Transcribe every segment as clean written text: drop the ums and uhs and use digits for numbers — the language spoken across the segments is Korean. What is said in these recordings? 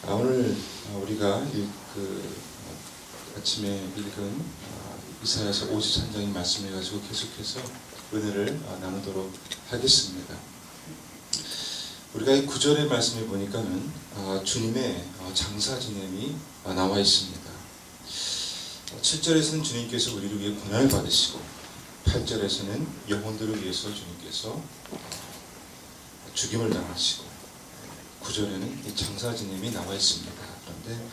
오늘 우리가 아침에 읽은 이사야서 53장의 말씀을 가지고 계속해서 은혜를 나누도록 하겠습니다. 우리가 이 9절의 말씀을 보니까는 주님의 장사 지냄이 나와 있습니다. 7절에서는 주님께서 우리를 위해 고난을 받으시고 8절에서는 영혼들을 위해서 주님께서 죽임을 당하시고 9절에는 이 장사 지냄이 나와 있습니다. 그런데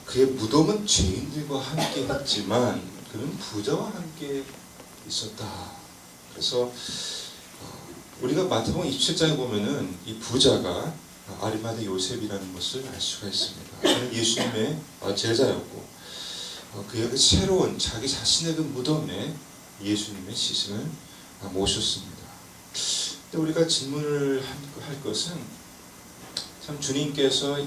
그의 무덤은 죄인들과 함께 했지만 그는 부자와 함께 있었다. 그래서 우리가 마태복음 27장에 보면은 이 부자가 아리마대 요셉이라는 것을 알 수가 있습니다. 그는 예수님의 제자였고 그의 그 새로운 자기 자신의 그 무덤에 예수님의 시신을 모셨습니다. 근데 우리가 질문을 할 것은 참 주님께서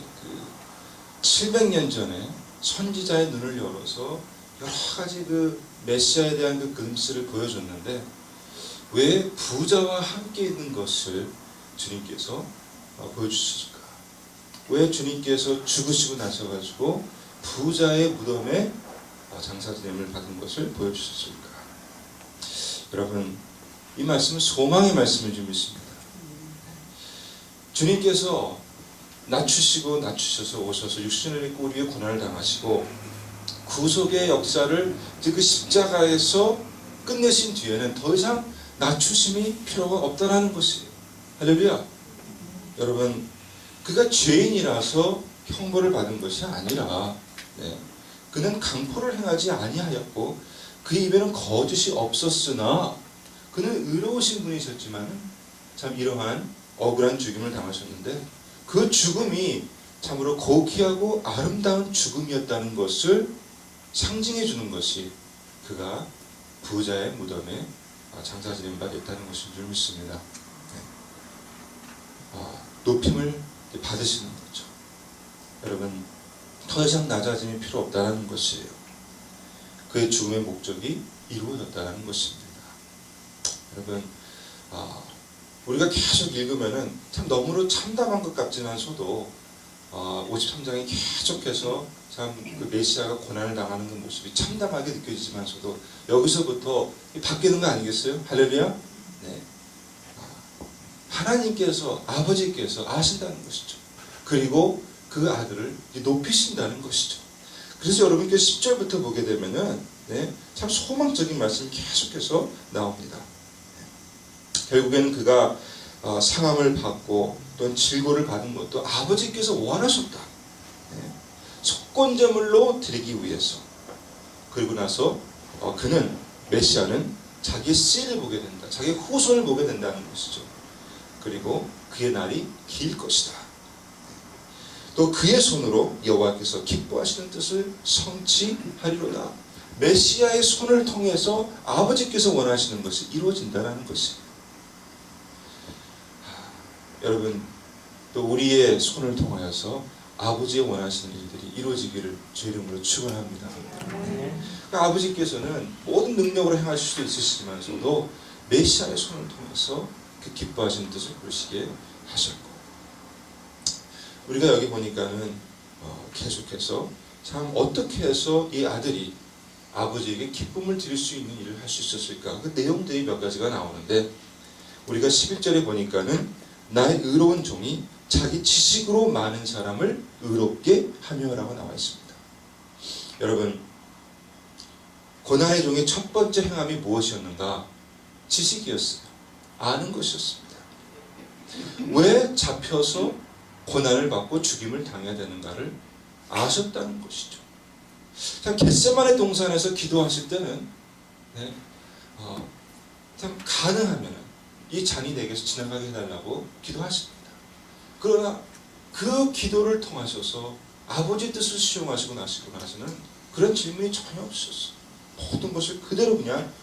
700년 전에 선지자의 눈을 열어서 여러 가지 그 메시아에 대한 그 glimpse를 보여줬는데 왜 부자와 함께 있는 것을 주님께서 보여주셨을까? 왜 주님께서 죽으시고 나셔가지고 부자의 무덤에 장사 지냄을 받은 것을 보여주셨을까? 여러분, 이 말씀은 소망의 말씀을 좀 있습니다. 주님께서 낮추셔서 오셔서 육신을 입고 우리의 고난을 당하시고 구속의 역사를 그 십자가에서 끝내신 뒤에는 더 이상 낮추심이 필요가 없다라는 것이에요. 할렐루야. 여러분, 그가 죄인이라서 형벌을 받은 것이 아니라 그는 강포를 행하지 아니하였고 그 입에는 거짓이 없었으나 그는 의로우신 분이셨지만 참 이러한 억울한 죽임을 당하셨는데 그 죽음이 참으로 고귀하고 아름다운 죽음이었다는 것을 상징해 주는 것이 그가 부자의 무덤에 장사 지냄을 받았다는 것인 줄 믿습니다. 높임을 받으시는 거죠. 여러분, 더 이상 낮아짐이 필요 없다는 것이에요. 그의 죽음의 목적이 이루어졌다는 것입니다. 여러분, 우리가 계속 읽으면은 참 너무나 참담한 것 같지만서도 53장에 계속해서 참 그 메시아가 고난을 당하는 그 모습이 참담하게 느껴지지만서도 여기서부터 바뀌는 거 아니겠어요? 할렐루야? 네. 하나님께서 아버지께서 아신다는 것이죠. 그리고 그 아들을 높이신다는 것이죠. 그래서 여러분께 10절부터 보게 되면은 참 소망적인 말씀이 계속해서 나옵니다. 결국에는 그가 상함을 받고 또는 질고를 받은 것도 아버지께서 원하셨다. 속건제물로 드리기 위해서. 그리고 나서 그는 메시아는 자기의 씨를 보게 된다. 자기의 후손을 보게 된다는 것이죠. 그리고 그의 날이 길 것이다. 또 그의 손으로 여호와께서 기뻐하시는 뜻을 성취하리로다. 메시아의 손을 통해서 아버지께서 원하시는 것이 이루어진다는 것이에요. 여러분, 또 우리의 손을 통하여서 아버지의 원하시는 일들이 이루어지기를 주 이름으로 축원합니다. 그러니까 아버지께서는 모든 능력으로 행하실 수도 있으시지만서도 메시아의 손을 통해서 그 기뻐하시는 뜻을 이루시게 하셨고, 우리가 여기 보니까는 계속해서 참 어떻게 해서 이 아들이 아버지에게 기쁨을 드릴 수 있는 일을 할 수 있었을까? 그 내용들이 몇 가지가 나오는데 우리가 11절에 보니까는 나의 의로운 종이 자기 지식으로 많은 사람을 의롭게 하며라고 나와 있습니다. 여러분, 고난의 종의 첫 번째 행함이 무엇이었는가? 지식이었어요. 아는 것이었습니다. 왜 잡혀서 고난을 받고 죽임을 당해야 되는가를 아셨다는 것이죠. 참 겟세마네 동산에서 기도하실 때는 참 가능하면 이 잔이 내게서 지나가게 해달라고 기도하십니다. 그러나 그 기도를 통하셔서 아버지 뜻을 수용하시고 나서는 그런 질문이 전혀 없었어요. 모든 것을 그대로 그냥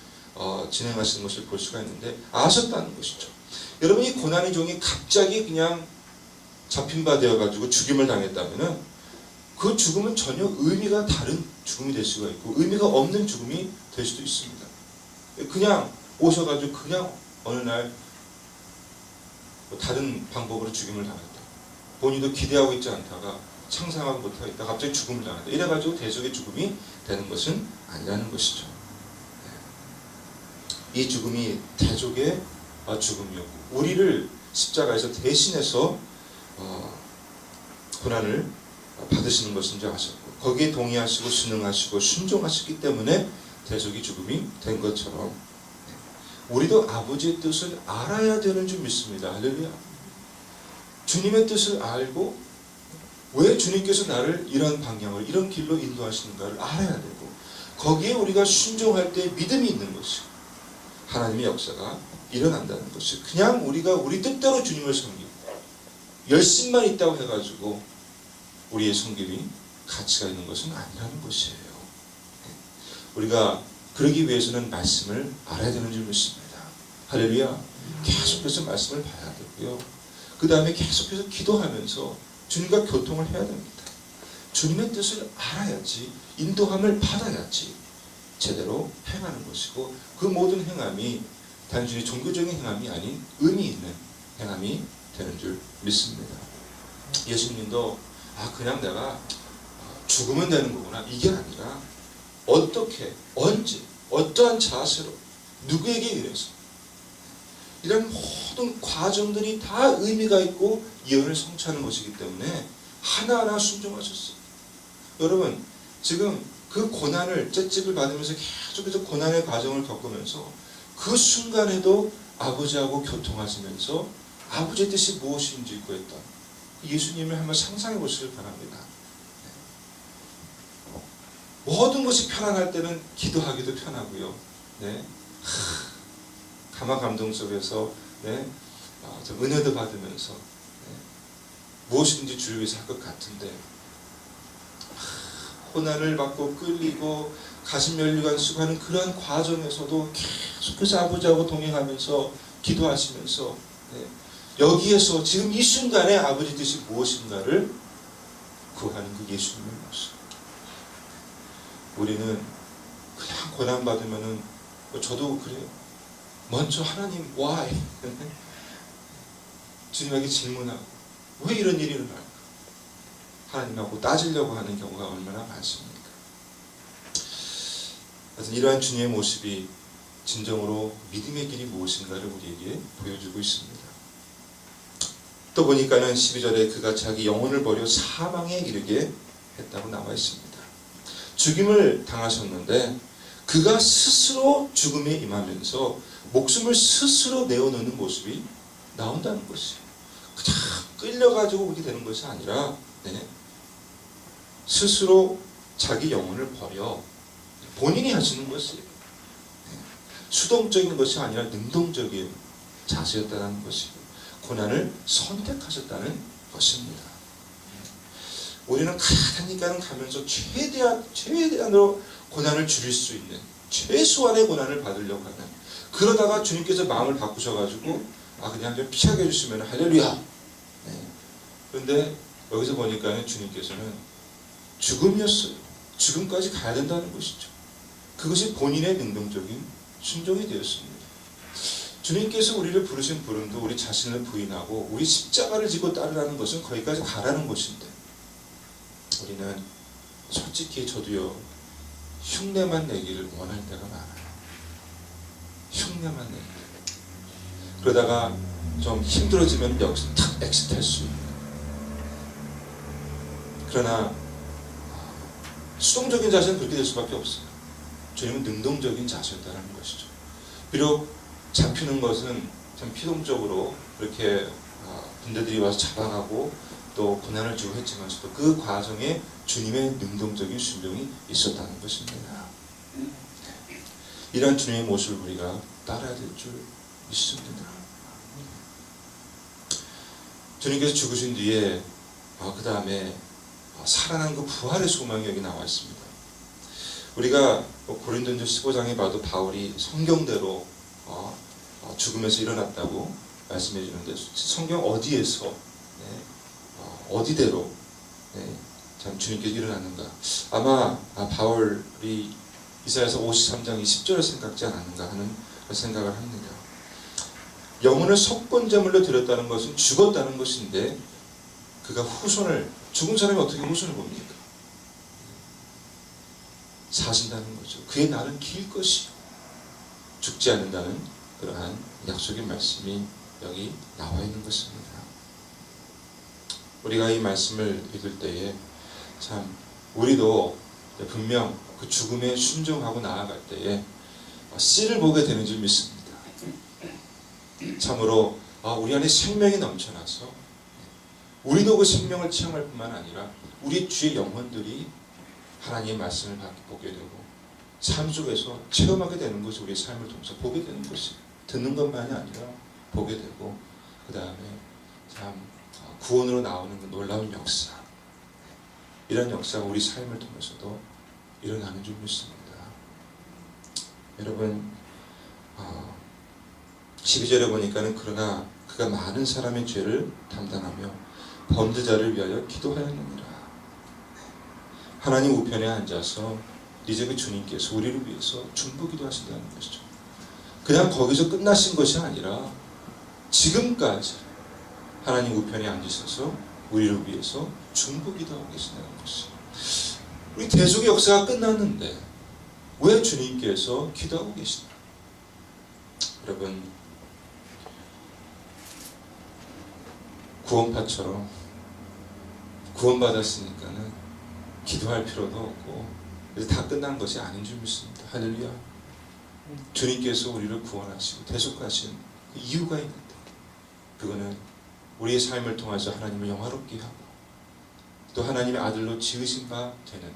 진행하시는 것을 볼 수가 있는데 아셨다는 것이죠. 여러분, 이 고난의 종이 갑자기 그냥 잡힌 바 되어가지고 죽임을 당했다면은 그 죽음은 전혀 의미가 다른 죽음이 될 수가 있고 의미가 없는 죽음이 될 수도 있습니다. 그냥 오셔가지고 그냥 어느 날 다른 방법으로 죽임을 당했다. 본인도 기대하고 있지 않다가 상상하고 못하고 있다가 갑자기 죽음을 당한다. 이래가지고 대속의 죽음이 되는 것은 아니라는 것이죠. 이 죽음이 대속의 죽음이었고 우리를 십자가에서 대신해서 고난을 받으시는 것인 줄 아셨고 거기에 동의하시고 순응하시고 순종하셨기 때문에 대속의 죽음이 된 것처럼 우리도 아버지의 뜻을 알아야 되는 줄 믿습니다. 할렐루야. 주님의 뜻을 알고 왜 주님께서 나를 이런 방향으로 이런 길로 인도하시는가를 알아야 되고 거기에 우리가 순종할 때 믿음이 있는 것이 하나님의 역사가 일어난다는 것이 그냥 우리가 우리 뜻대로 주님을 섬기고 열심만 있다고 해가지고 우리의 섬김이 가치가 있는 것은 아니라는 것이에요. 우리가 그러기 위해서는 말씀을 알아야 되는 줄 믿습니다. 할렐루야. 계속해서 말씀을 봐야 되고요. 그 다음에 계속해서 기도하면서 주님과 교통을 해야 됩니다. 주님의 뜻을 알아야지 인도함을 받아야지 제대로 행하는 것이고 그 모든 행함이 단순히 종교적인 행함이 아닌 의미 있는 행함이 되는 줄 믿습니다. 예수님도 그냥 내가 죽으면 되는 거구나 이게 아니라 어떻게 언제 어떠한 자세로 누구에게 의해서 이런 모든 과정들이 다 의미가 있고 예언을 성취하는 것이기 때문에 하나하나 순종하셨어요. 여러분 지금 그 고난을 채찍을 받으면서 계속해서 고난의 과정을 겪으면서 그 순간에도 아버지하고 교통하시면서 아버지의 뜻이 무엇인지 구했던 예수님을 한번 상상해 보시길 바랍니다. 모든 것이 편안할 때는 기도하기도 편하고요. 네. 감화 감동 속에서 좀 은혜도 받으면서 무엇이든지 주를 위해서 할 것 같은데 고난을 받고 끌리고 가슴연류관 수고하는 그러한 과정에서도 계속해서 아버지하고 동행하면서 기도하시면서 여기에서 지금 이 순간에 아버지 뜻이 무엇인가를 구하는 그 예수님의 모습. 우리는 그냥 고난받으면은 저도 그래요. 먼저 하나님 why? 주님에게 질문하고 왜 이런 일이 일어날까? 하나님하고 따지려고 하는 경우가 얼마나 많습니까? 하여튼 이러한 주님의 모습이 진정으로 믿음의 길이 무엇인가를 우리에게 보여주고 있습니다. 또 보니까는 12절에 그가 자기 영혼을 버려 사망에 이르게 했다고 나와 있습니다. 죽임을 당하셨는데 그가 스스로 죽음에 임하면서 목숨을 스스로 내어놓는 모습이 나온다는 것이에요. 그냥 끌려가지고 오게 되는 것이 아니라 스스로 자기 영혼을 버려 본인이 하시는 것이에요. 수동적인 것이 아니라 능동적인 자세였다는 것이고 고난을 선택하셨다는 것입니다. 우리는 가니까는 가면서 최대한으로 고난을 줄일 수 있는 최소한의 고난을 받으려고 하는 그러다가 주님께서 마음을 바꾸셔가지고 그냥 좀 피하게 해주시면 할렐루야. 그런데 여기서 보니까 주님께서는 죽음이었어요. 죽음까지 가야 된다는 것이죠. 그것이 본인의 능동적인 순종이 되었습니다. 주님께서 우리를 부르신 부름도 우리 자신을 부인하고 우리 십자가를 지고 따르라는 것은 거기까지 가라는 것인데 우리는 솔직히 저도요 흉내만 내기를 원할 때가 많아요. 흉내만 내기. 그러다가 좀 힘들어지면 여기서 탁 엑시트할 수 있는. 그러나 수동적인 자세는 그렇게 될 수밖에 없어요. 주님은 능동적인 자세였다는 것이죠. 비록 잡히는 것은 참 피동적으로 그렇게 군대들이 와서 잡아가고 또 고난을 주고 했지만서도 그 과정에 주님의 능동적인 순종이 있었다는 것입니다. 이런 주님의 모습을 우리가 따라야 될 줄 믿습니다. 주님께서 죽으신 뒤에 그 다음에 살아난 그 부활의 소망이 여기 나와 있습니다. 우리가 고린도전서 15장에 봐도 바울이 성경대로 죽으면서 일어났다고 말씀해 주는데 성경 어디에서 어디대로 참 주님께서 일어났는가? 아마 바울이 이사야서 53장 20절을 생각지 않았는가 하는 생각을 합니다. 영혼을 속건제물로 드렸다는 것은 죽었다는 것인데 그가 후손을, 죽은 사람이 어떻게 후손을 봅니까? 사신다는 거죠. 그의 날은 길 것이요 죽지 않는다는 그러한 약속의 말씀이 여기 나와 있는 것입니다. 우리가 이 말씀을 읽을 때에 참 우리도 분명 그 죽음에 순종하고 나아갈 때에 씨를 보게 되는 줄 믿습니다. 참으로 우리 안에 생명이 넘쳐나서 우리도 그 생명을 체험할 뿐만 아니라 우리 주의 영혼들이 하나님의 말씀을 보게 되고 삶 속에서 체험하게 되는 것이 우리의 삶을 통해서 보게 되는 것이 듣는 것만이 아니라 보게 되고 그 다음에 참 구원으로 나오는 그 놀라운 역사, 이런 역사가 우리 삶을 통해서도 일어나는 줄 믿습니다. 여러분 12절에 보니까는 그러나 그가 많은 사람의 죄를 담당하며 범죄자를 위하여 기도하였느니라. 하나님 우편에 앉아서 이제 그 주님께서 우리를 위해서 중보기도 하신다는 것이죠. 그냥 거기서 끝나신 것이 아니라 지금까지 하나님 우편에 앉으셔서 우리를 위해서 중보기도하고 계신다는 것이죠. 우리 대속의 역사가 끝났는데 왜 주님께서 기도하고 계시나? 여러분, 구원파처럼 구원받았으니까는 기도할 필요도 없고 이제 다 끝난 것이 아닌 줄 믿습니다. 할렐루야. 주님께서 우리를 구원하시고 대속하신 그 이유가 있는데, 그거는 우리의 삶을 통해서 하나님을 영화롭게 하고 또 하나님의 아들로 지으신 바 되는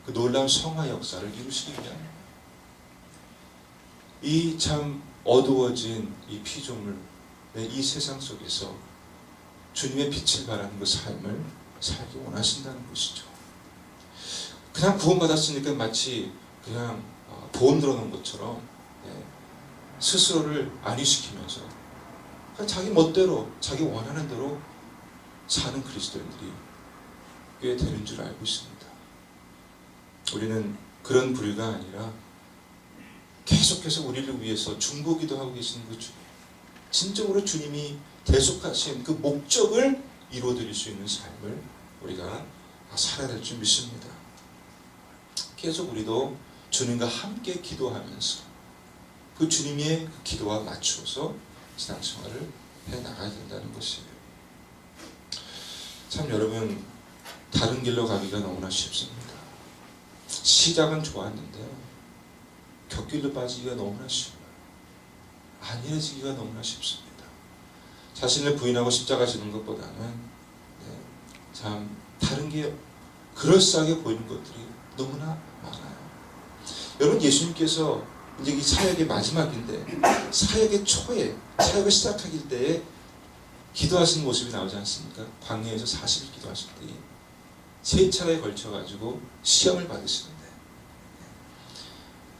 그 놀라운 성화 역사를 이루시기 위함입니다. 이 참 어두워진 이 피조물, 이 세상 속에서 주님의 빛을 발하는 그 삶을 살기 원하신다는 것이죠. 그냥 구원받았으니까 마치 그냥 보험 들어놓은 것처럼 스스로를 안위시키면서 그냥 자기 멋대로 자기 원하는 대로 사는 그리스도인들이 꽤 되는 줄 알고 있습니다. 우리는 그런 부류가 아니라 계속해서 우리를 위해서 중보기도 하고 계시는 그 주님, 진정으로 주님이 대속하신 그 목적을 이루어드릴 수 있는 삶을 우리가 살아야 될 줄 믿습니다. 계속 우리도 주님과 함께 기도하면서 그 주님의 그 기도와 맞추어서 신앙생활을 해나가야 된다는 것이에요. 참 여러분, 다른 길로 가기가 너무나 쉽습니다. 시작은 좋았는데 곁길로 빠지기가 너무나 쉬워요. 안일해지기가 너무나 쉽습니다. 자신을 부인하고 십자가 지는 것보다는 참 다른 게 그럴싸하게 보이는 것들이 너무나 많아요. 여러분, 예수님께서 이제 이 사역의 마지막인데 사역의 초에, 사역을 시작하길 때에 기도하시는 모습이 나오지 않습니까? 광야에서 40일 기도하실 때 세 차례에 걸쳐가지고 시험을 받으시는데,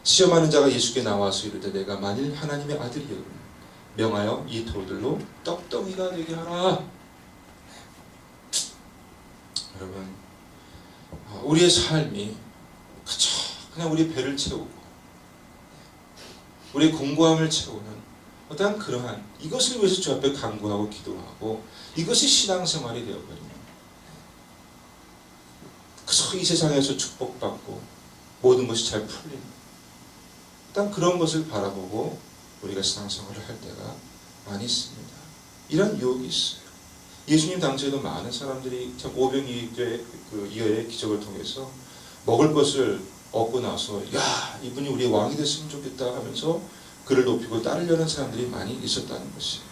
시험하는 자가 예수께 나와서 이르되 내가 만일 하나님의 아들이여 명하여 이 돌들로 떡덩이가 되게 하라. 여러분, 우리의 삶이 그냥 우리 배를 채우고 우리의 공고함을 채우는 어떠한 그러한 이것을 위해서 주 앞에 간구하고 기도하고 이것이 신앙생활이 되어버리면 그래서 이 세상에서 축복받고 모든 것이 잘 풀리는 일단 그런 것을 바라보고 우리가 신앙생활을 할 때가 많이 있습니다. 이런 유혹이 있어요. 예수님 당시에도 많은 사람들이 참 오병이어의 기적을 통해서 먹을 것을 얻고 나서 야, 이분이 우리의 왕이 됐으면 좋겠다 하면서 그를 높이고 따르려는 사람들이 많이 있었다는 것이에요.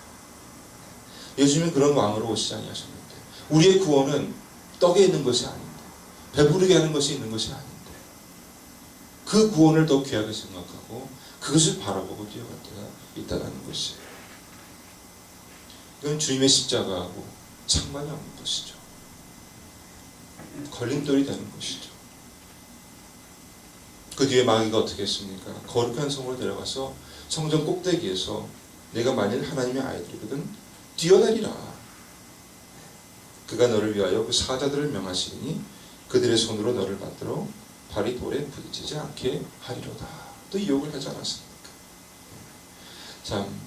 예수님은 그런 왕으로 오시지 아니하셨는데 우리의 구원은 떡에 있는 것이 아닌데 배부르게 하는 것이 있는 것이 아닌데 그 구원을 더 귀하게 생각하고 그것을 바라보고 뛰어갈 때가 있다는 것이에요. 이건 주님의 십자가하고 상관이 없는 것이죠. 걸림돌이 되는 것이죠. 그 뒤에 마귀가 어떻게 했습니까? 거룩한 성으로 데려가서 성전 꼭대기에서 내가 만일 하나님의 아이들이거든 뛰어내리라. 그가 너를 위하여 그 사자들을 명하시니 그들의 손으로 너를 받들어 발이 돌에 부딪히지 않게 하리로다. 또 유혹을 하지 않았습니까? 참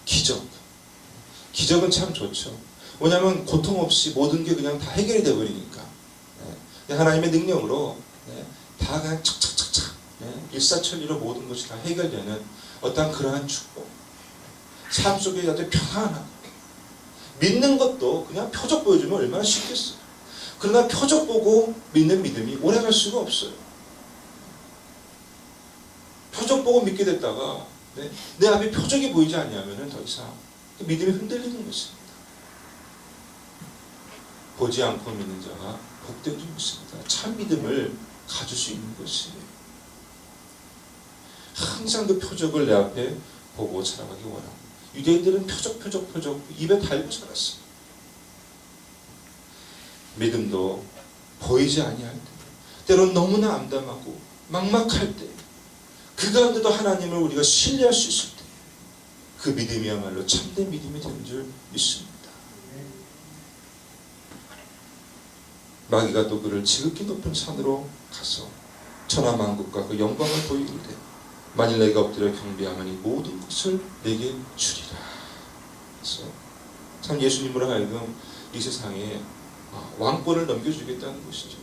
기적은 참 좋죠. 왜냐하면 고통 없이 모든 게 그냥 다 해결이 되어버리니까. 네. 하나님의 능력으로 네. 다 그냥 착착착착 네. 일사천리로 모든 것이 다 해결되는 어떤 그러한 축복. 삶 속에 아주 평안하고 믿는 것도 그냥 표적 보여주면 얼마나 쉽겠어요. 그러나 표적 보고 믿는 믿음이 오래갈 수가 없어요. 표적 보고 믿게 됐다가 네, 내 앞에 표적이 보이지 않냐면 더 이상 믿음이 흔들리는 것입니다. 보지 않고 믿는 자가 복된 줄 믿습니다. 참 믿음을 가질 수 있는 것이에요. 항상 그 표적을 내 앞에 보고 살아가기 원합니다. 유대인들은 표적 입에 달고 살았어요. 믿음도 보이지 아니할 때, 때로는 너무나 암담하고 막막할 때, 그 가운데도 하나님을 우리가 신뢰할 수 있을 때, 그 믿음이야말로 참된 믿음이 되는 줄 믿습니다. 마귀가 또 그를 지극히 높은 산으로 가서 천하만국과 그 영광을 보이는데, 만일 내가 엎드려 경배하면 이 모든 것을 내게 주리라. 그래서 참 예수님으로 하여금 이 세상에 왕권을 넘겨주겠다는 것이죠.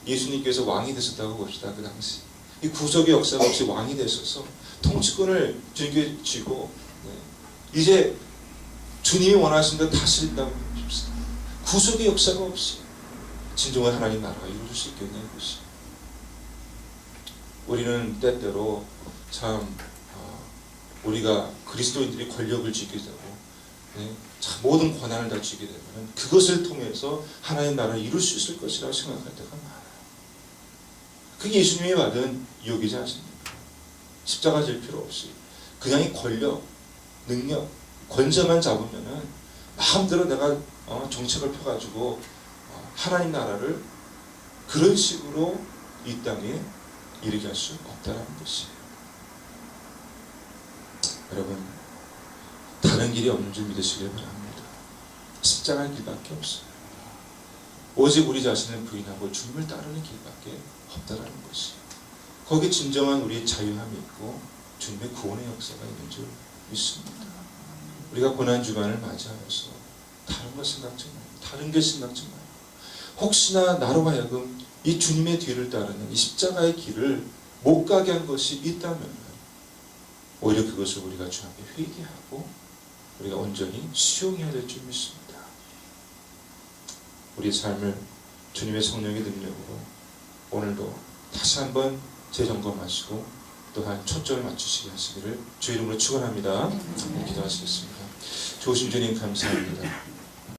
예수님께서 왕이 되셨다고 봅시다. 그 당시 이 구속의 역사가 없이 왕이 되셔서 통치권을 주님께 쥐고 이제 주님이 원하신 대로 다스린다고 봅시다. 구속의 역사가 없이 진정한 하나님 나라가 이루어질 수 있겠냐는 것이. 우리는 때때로 참 우리가 그리스도인들이 권력을 쥐게 되고 참 모든 권한을 다 쥐게 되면 그것을 통해서 하나님 나라를 이룰 수 있을 것이라고 생각할 때가 많아요. 그게 예수님이 받은 유혹이지 않습니까? 십자가 질 필요 없이 그냥 이 권력, 능력, 권세만 잡으면은 마음대로 내가 정책을 펴가지고 하나님 나라를 그런 식으로 이 땅에 이르게 할 수 없다는 것이에요. 여러분, 다른 길이 없는 줄 믿으시길 바랍니다. 십자가의 길밖에 없어요. 오직 우리 자신을 부인하고 주님을 따르는 길밖에 없다라는 것이에요. 거기에 진정한 우리의 자유함이 있고 주님의 구원의 역사가 있는 줄 믿습니다. 우리가 고난주간을 맞이하면서 다른 것 생각지 마요. 다른 게 생각지 마요. 혹시나 나로 하여금 이 주님의 뒤를 따르는 이 십자가의 길을 못 가게 한 것이 있다면 오히려 그것을 우리가 주 앞에 회개하고 우리가 온전히 수용해야 될 줄 믿습니다. 우리의 삶을 주님의 성령의 능력으로 오늘도 다시 한번 재점검하시고 또한 초점을 맞추시게 하시기를 주 이름으로 축원합니다. 기도하시겠습니다. 좋으신 주님 감사합니다.